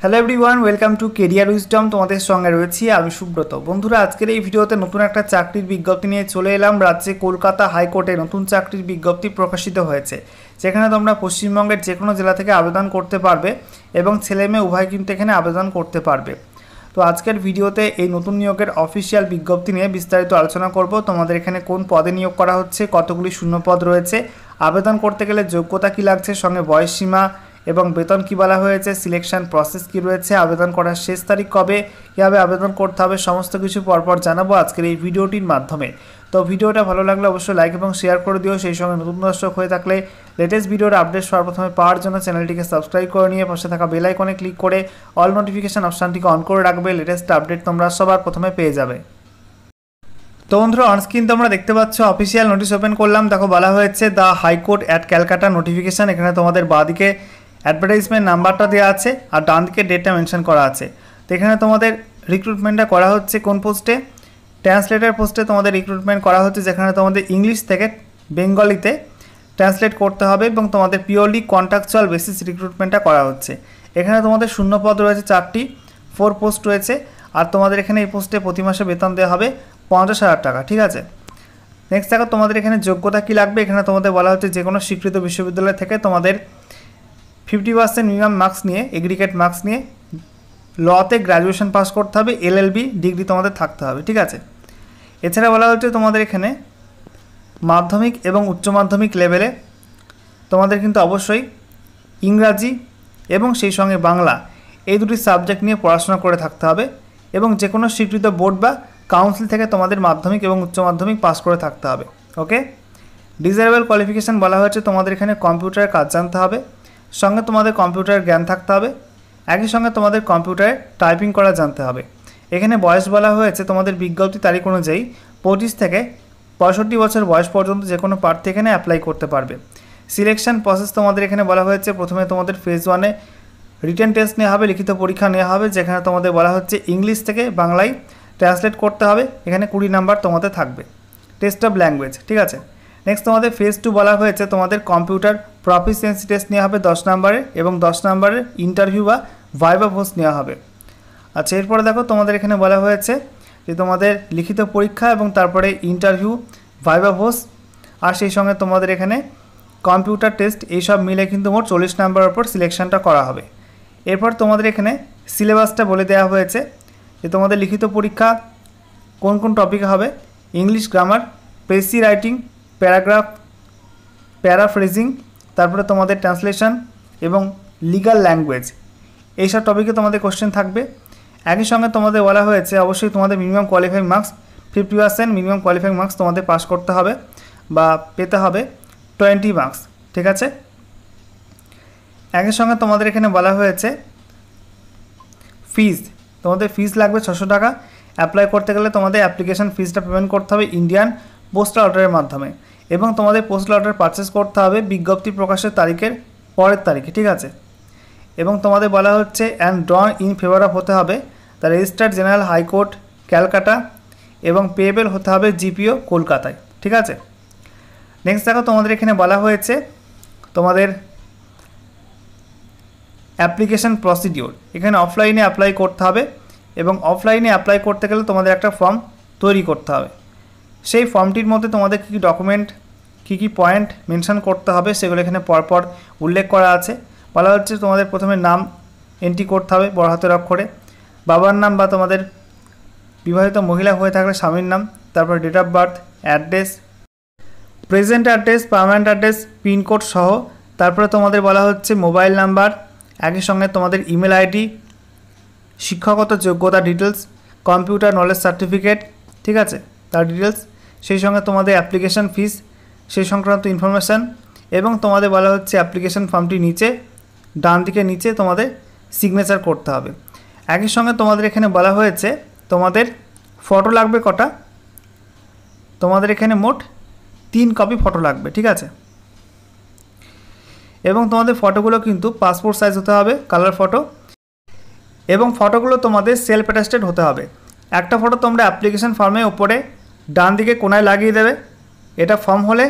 Hello everyone, welcome to career wisdom. তোমাদের সঙ্গে রয়েছি আমি সুব্রত। বন্ধুরা, আজকের এই ভিডিওতে নতুন একটা চাকরির বিজ্ঞপ্তি নিয়ে চলে এলাম। রাজ্যে কলকাতা হাইকোর্টে নতুন চাকরির বিজ্ঞপ্তি প্রকাশিত হয়েছে, যেখানে তোমরা পশ্চিমবঙ্গের যে কোনো জেলা থেকে আবেদন করতে পারবে এবং ছেলে মেয়ে উভয় কিন্তু এখানে আবেদন করতে পারবে। তো আজকের ভিডিওতে এই নতুন নিয়োগের অফিসিয়াল বিজ্ঞপ্তি নিয়ে বিস্তারিত আলোচনা করব। তোমাদের এখানে কোন পদে নিয়োগ করা হচ্ছে, কতগুলি শূন্যপদ রয়েছে, আবেদন করতে গেলে যোগ্যতা কী লাগছে, সঙ্গে বয়সসীমা এবং বেতন কী বলা হয়েছে, সিলেকশন প্রসেস কী রয়েছে, আবেদন করার শেষ তারিখ কবে, কীভাবে আবেদন করতে হবে, সমস্ত কিছু পরপর জানাবো আজকের এই ভিডিওটির মাধ্যমে। তো ভিডিওটা ভালো লাগলে অবশ্যই লাইক এবং শেয়ার করে দিও। সেই সঙ্গে নতুন দর্শক হয়ে থাকলে লেটেস্ট ভিডিওর আপডেট সর্বপ্রথমে পাওয়ার জন্য চ্যানেলটিকে সাবস্ক্রাইব করে নিয়ে পাশে থাকা বেল আইকনে ক্লিক করে অল নোটিফিকেশান অপশানটিকে অন করে রাখবে। লেটেস্ট আপডেট তোমরা সবার প্রথমে পেয়ে যাবে। তো বন্ধুরা, অনস্ক্রিন তোমরা দেখতে পাচ্ছ অফিসিয়াল নোটিশ ওপেন করলাম। দেখো বলা হয়েছে the high court at Calcutta notification. এখানে তোমাদের বাঁদিকে অ্যাডভার্টাইজমেন্ট নাম্বারটা দেওয়া আছে আর ডান দিকে ডেটটা মেনশন করা আছে। তো এখানে তোমাদের রিক্রুটমেন্টটা করা হচ্ছে কোন পোস্টে? ট্রান্সলেটার পোস্টে তোমাদের রিক্রুটমেন্ট করা হচ্ছে, যেখানে তোমাদের ইংলিশ থেকে বেঙ্গলিতে ট্রান্সলেট করতে হবে এবং তোমাদের পিওরলি কন্ট্রাকচুয়াল বেসিস রিক্রুটমেন্টটা করা হচ্ছে। এখানে তোমাদের শূন্যপদ রয়েছে 4টি, 4 পোস্ট রয়েছে। আর তোমাদের এখানে এই পোস্টে প্রতি মাসে বেতন দেওয়া হবে 50,000 টাকা। ঠিক আছে। নেক্সট দেখো তোমাদের এখানে যোগ্যতা কী লাগবে। এখানে তোমাদের বলা হচ্ছে যে কোনো স্বীকৃত বিশ্ববিদ্যালয় থেকে তোমাদের 50% মিনিমাম মার্কস নিয়ে, এগ্রিগেট মার্কস নিয়ে লতে গ্র্যাজুয়েশন পাস করতে হবে, LLB ডিগ্রি তোমাদের থাকতে হবে। ঠিক আছে। এছাড়া বলা হচ্ছে তোমাদের এখানে মাধ্যমিক এবং উচ্চ মাধ্যমিক লেভেলে তোমাদের কিন্তু অবশ্যই ইংরাজি এবং সেই সঙ্গে বাংলা এই দুটি সাবজেক্ট নিয়ে পড়াশোনা করে থাকতে হবে এবং যে কোনো স্বীকৃত বোর্ড বা কাউন্সিল থেকে তোমাদের মাধ্যমিক এবং উচ্চ মাধ্যমিক পাস করে থাকতে হবে। ওকে। ডিজারেবল কোয়ালিফিকেশান বলা হয়েছে তোমাদের এখানে কম্পিউটারের কাজ জানতে হবে, সঙ্গে তোমাদের কম্পিউটারের জ্ঞান থাকতে হবে, একই সঙ্গে তোমাদের কম্পিউটারে টাইপিং করা জানতে হবে। এখানে বয়স বলা হয়েছে তোমাদের বিজ্ঞপ্তি তারিখ অনুযায়ী 25 থেকে 65 বছর বয়স পর্যন্ত যে কোনো প্রার্থী এখানে অ্যাপ্লাই করতে পারবে। সিলেকশন প্রসেস তোমাদের এখানে বলা হয়েছে প্রথমে তোমাদের ফেজ 1-এ রিটেন টেস্ট নেওয়া হবে, লিখিত পরীক্ষা নেওয়া হবে, যেখানে তোমাদের বলা হচ্ছে ইংলিশ থেকে বাংলায় ট্রান্সলেট করতে হবে। এখানে 20 নাম্বার তোমাদের থাকবে, টেস্ট অফ ল্যাঙ্গুয়েজ। ঠিক আছে। নেক্সট তোমাদের ফেজ 2 বলা হয়েছে তোমাদের কম্পিউটার প্রফিসিয়েন্সি টেস্ট নেওয়া হবে 10 নাম্বারের এবং 10 নাম্বারের ইন্টারভিউ বা ভাইভা ভোজ নেওয়া হবে। আচ্ছা, এরপরে দেখো তোমাদের এখানে বলা হয়েছে যে তোমাদের লিখিত পরীক্ষা এবং তারপরে ইন্টারভিউ, ভাইভা ভোজ আর সেই সঙ্গে তোমাদের এখানে কম্পিউটার টেস্ট, এইসব মিলে কিন্তু মোট 40 নাম্বারের উপর সিলেকশনটা করা হবে। এরপর তোমাদের এখানে সিলেবাসটা বলে দেওয়া হয়েছে যে তোমাদের লিখিত পরীক্ষা কোন কোন টপিকে হবে: English grammar, precis writing, paragraph, paraphrasing, তারপরে তোমাদের ট্রান্সলেশন এবং লিগাল ল্যাঙ্গুয়েজ, এইসব টপিকে তোমাদের কোশ্চেন থাকবে। একই সঙ্গে তোমাদের বলা হয়েছে অবশ্যই তোমাদের minimum qualifying marks 50% minimum qualifying marks তোমাদের পাস করতে হবে বা পেতে হবে 20 মার্কস। ঠিক আছে। একই সঙ্গে তোমাদের এখানে বলা হয়েছে ফিজ, তোমাদের ফিজ লাগবে 600 টাকা। অ্যাপ্লাই করতে গেলে তোমাদের অ্যাপ্লিকেশন ফিজটা পেমেন্ট করতে হবে ইন্ডিয়ান পোস্টাল অর্ডারের মাধ্যমে এবং তোমাদের পোস্টাল অর্ডার পারচেস করতে হবে বিজ্ঞপ্তি প্রকাশের তারিখের পরের তারিখে। ঠিক আছে। এবং তোমাদের বলা হচ্ছে and drawn in favour of হতে হবে the registered general high court Calcutta এবং পেয়েবেল হতে হবে GPO কলকাতায়। ঠিক আছে। নেক্সট দেখো তোমাদের এখানে বলা হয়েছে তোমাদের অ্যাপ্লিকেশন প্রসিডিওর। এখানে অফলাইনে অ্যাপ্লাই করতে হবে এবং অফলাইনে অ্যাপ্লাই করতে গেলে তোমাদের একটা ফর্ম তৈরি করতে হবে। সেই ফর্মটির মধ্যে তোমাদের কী কী ডকুমেন্ট, কী কী পয়েন্ট মেনশন করতে হবে সেগুলো এখানে পরপর উল্লেখ করা আছে। বলা হচ্ছে তোমাদের প্রথমে নাম এন্ট্রি করতে হবে বড় হাতের অক্ষরে, বাবার নাম বা তোমাদের বিবাহিত মহিলা হয়ে থাকলে স্বামীর নাম, তারপর date of birth, address, present address, permanent address, pin code সহ। তারপরে তোমাদের বলা হচ্ছে মোবাইল নাম্বার, একই সঙ্গে তোমাদের ইমেল আইডি, শিক্ষাগত যোগ্যতা ডিটেলস, কম্পিউটার নলেজ সার্টিফিকেট, ঠিক আছে, তার ডিটেলস, সেই সঙ্গে তোমাদের অ্যাপ্লিকেশন ফিস সেই সংক্রান্ত ইনফরমেশান এবং তোমাদের বলা হচ্ছে অ্যাপ্লিকেশন ফর্মটি নিচে ডান দিকে নিচে তোমাদের সিগনেচার করতে হবে। একই সঙ্গে তোমাদের এখানে বলা হয়েছে তোমাদের ফটো লাগবে কটা, তোমাদের এখানে মোট 3 কপি ফটো লাগবে। ঠিক আছে। এবং তোমাদের ফটোগুলো কিন্তু পাসপোর্ট সাইজ হতে হবে, কালার ফটো, এবং ফটোগুলো তোমাদের সেলফ অ্যাটাস্টেড হতে হবে। একটা ফটো তোমরা অ্যাপ্লিকেশন ফর্মে ওপরে ডান দিকে কোনায় লাগিয়ে দেবে, এটা ফর্ম হলে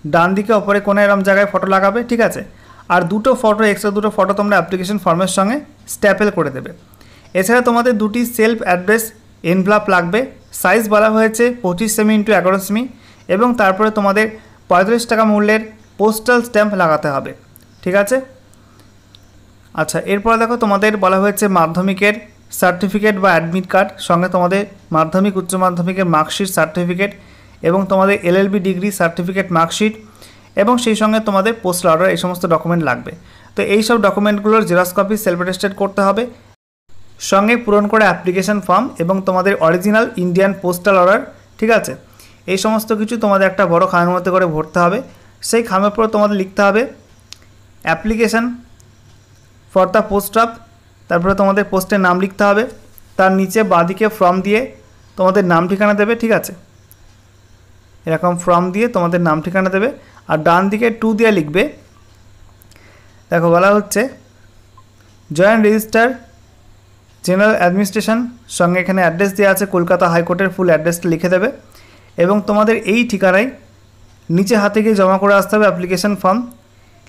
ডান দিকে ওপরে কোনায় এরম জায়গায় ফটো লাগাবে। ঠিক আছে। আর দুটো ফটো, এক্সট্রা দুটো ফটো তোমরা অ্যাপ্লিকেশন ফর্মের সঙ্গে স্ট্যাপেল করে দেবে। এছাড়া তোমাদের দুটি সেলফ অ্যাড্রেস এনভেলপ লাগবে। সাইজ বলা হয়েছে 25 সেমি ইন্টু 11 সেমি, এবং তারপরে তোমাদের 45 টাকা মূল্যের পোস্টাল স্ট্যাম্প লাগাতে হবে। ঠিক আছে। আচ্ছা, এরপরে দেখো তোমাদের বলা হয়েছে মাধ্যমিকের সার্টিফিকেট বা অ্যাডমিট কার্ড, সঙ্গে তোমাদের মাধ্যমিক উচ্চ মাধ্যমিকের মার্কশিট সার্টিফিকেট এবং তোমাদের LLB ডিগ্রি সার্টিফিকেট মার্কশিট এবং সেই সঙ্গে তোমাদের পোস্টাল অর্ডার, এই সমস্ত ডকুমেন্ট লাগবে। তো এই সব ডকুমেন্টগুলোর জেরক্স কপি সেলফ অ্যাটেস্টেড করতে হবে, সঙ্গে পূরণ করে অ্যাপ্লিকেশন ফর্ম এবং তোমাদের অরিজিনাল ইন্ডিয়ান পোস্টাল অর্ডার। ঠিক আছে। এই সমস্ত কিছু তোমাদের একটা বড় খামের মধ্যে করে ভরতে হবে। সেই খামের পর তোমাদের লিখতে হবে application for the post of, তারপরে তোমাদের পোস্টের নাম লিখতে হবে, তার নিচে বাঁদিকে ফর্ম দিয়ে তোমাদের নাম ঠিকানা দেবে। ঠিক আছে। এরকম ফর্ম দিয়ে তোমাদের নাম ঠিকানা দেবে, আর ডান দিকে 2 দিয়ে লিখবে। দেখো বলা হচ্ছে জয়েন্ট রেজিস্টার জেনারেল অ্যাডমিনিস্ট্রেশন, সঙ্গে এখানে অ্যাড্রেস দেওয়া আছে, কলকাতা হাইকোর্টের ফুল অ্যাড্রেসটা লিখে দেবে এবং তোমাদের এই ঠিকানায় নিচে হাতে গিয়ে জমা করে আসতে হবে অ্যাপ্লিকেশন ফর্ম।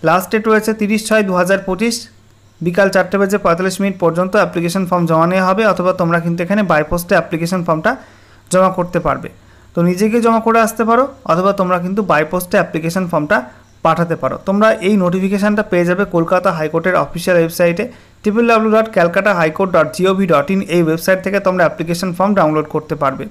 লাস্ট ডেট রয়েছে 30/6/2025 বিকাল 4:45 পর্যন্ত অ্যাপ্লিকেশন ফর্ম জমা নেওয়া হবে, অথবা তোমরা কিন্তু এখানে বাই পোস্টে অ্যাপ্লিকেশন ফর্মটা জমা করতে পারবে। তো নিজেকে জমা করে আসতে পারো, অথবা তোমরা কিন্তু বাই পোস্টে অ্যাপ্লিকেশন ফর্মটা পাঠাতে পারো। তোমরা এই নোটিফিকেশানটা পেয়ে যাবে কলকাতা হাইকোর্টের অফিসিয়াল ওয়েবসাইটে www.calcutta highcourt.gov.in। এই ওয়েবসাইট থেকে তোমরা অ্যাপ্লিকেশন ফর্ম ডাউনলোড করতে পারবে।